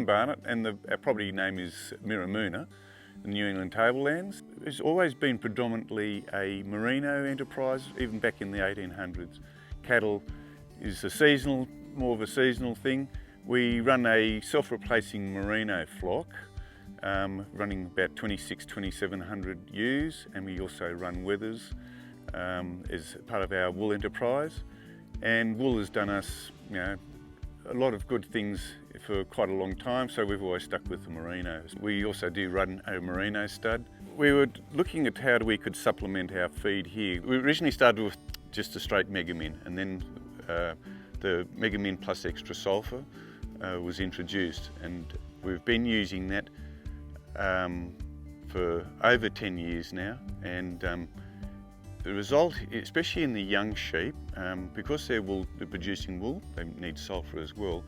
from Barnet, and our property name is Miramoona, the New England tablelands. It's always been predominantly a merino enterprise, even back in the 1800s. Cattle is more of a seasonal thing. We run a self-replacing merino flock, running about 2,700 ewes, and we also run wethers as part of our wool enterprise. And wool has done us, a lot of good things for quite a long time, so we've always stuck with the merinos. We also do run a merino stud. We were looking at how we could supplement our feed here. We originally started with just a straight MegaMin, and then the MegaMin plus Extra Sulphur was introduced, and we've been using that for over 10 years now. And the result, especially in the young sheep, because they're producing wool, they need sulphur as well.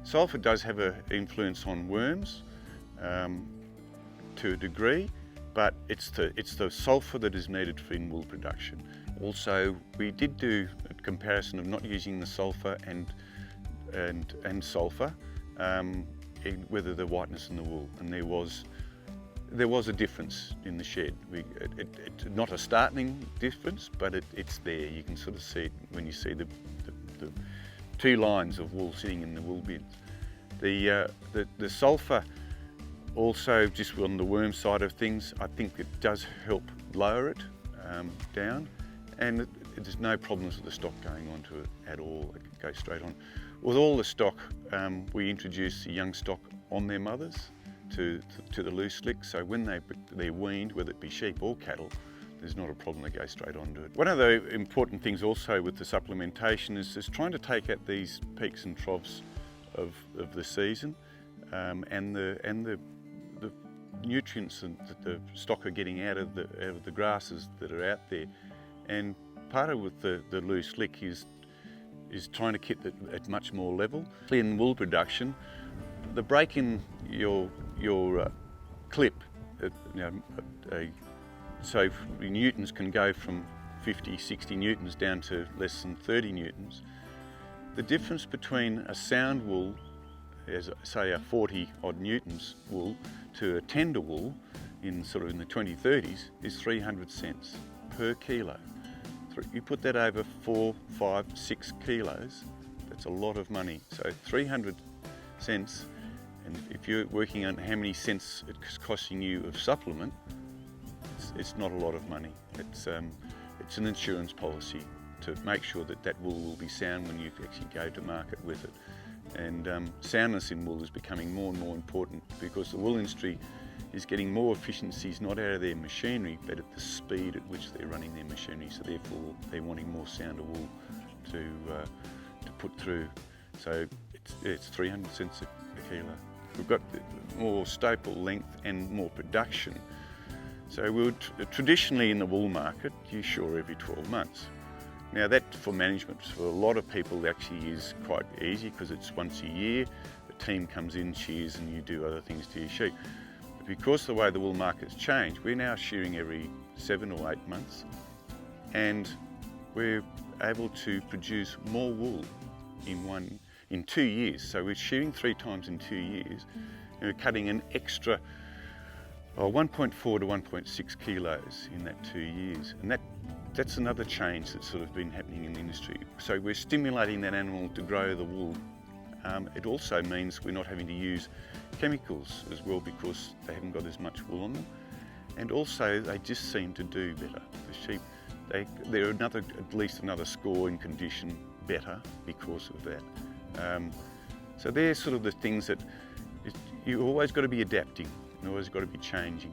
Sulphur does have an influence on worms to a degree, but it's the sulphur that is needed for in wool production. Also, we did do a comparison of not using the sulphur and sulphur, whether the whiteness in the wool, and there was a difference in the shed. It's not a startling difference, but it's there. You can sort of see it when you see the two lines of wool sitting in the wool bins. The sulphur also, just on the worm side of things, I think it does help lower it down, and there's no problems with the stock going onto it at all. It can go straight on. With all the stock, we introduce the young stock on their mothers to the loose slick, so when they're weaned, whether it be sheep or cattle, there's not a problem, they go straight onto it. One of the important things also with the supplementation is trying to take out these peaks and troughs of the season, and the nutrients that the stock are getting out of the grasses that are out there. And part of with the loose lick is trying to keep it at much more level. In wool production, the break in your clip, so newtons can go from 50, 60 newtons down to less than 30 newtons. The difference between a sound wool, as say a 40 odd newtons wool, to a tender wool in the 2030s is 300 cents per kilo. You put that over 4, 5, 6 kilos, that's a lot of money. So 300 cents, and if you're working on how many cents it's costing you of supplement, it's not a lot of money. It's an insurance policy to make sure that wool will be sound when you actually go to market with it. And soundness in wool is becoming more and more important, because the wool industry is getting more efficiencies not out of their machinery, but at the speed at which they're running their machinery. So therefore they're wanting more sounder wool to put through. So it's 300 cents a kilo. We've got more staple length and more production. So we would traditionally in the wool market, you shore every 12 months. Now that for management, for a lot of people actually is quite easy, because it's once a year, the team comes in, shears, and you do other things to your sheep. But because the way the wool market's changed, we're now shearing every 7 or 8 months, and we're able to produce more wool in 2 years. So we're shearing 3 times in 2 years, and we're cutting an extra 1.4 to 1.6 kilos in that 2 years. And that's another change that's sort of been happening in the industry. So we're stimulating that animal to grow the wool. It also means we're not having to use chemicals as well, because they haven't got as much wool on them. And also they just seem to do better. The sheep, they're at least another score in condition better because of that. So they're sort of the things that you always got to be adapting, you always got to be changing.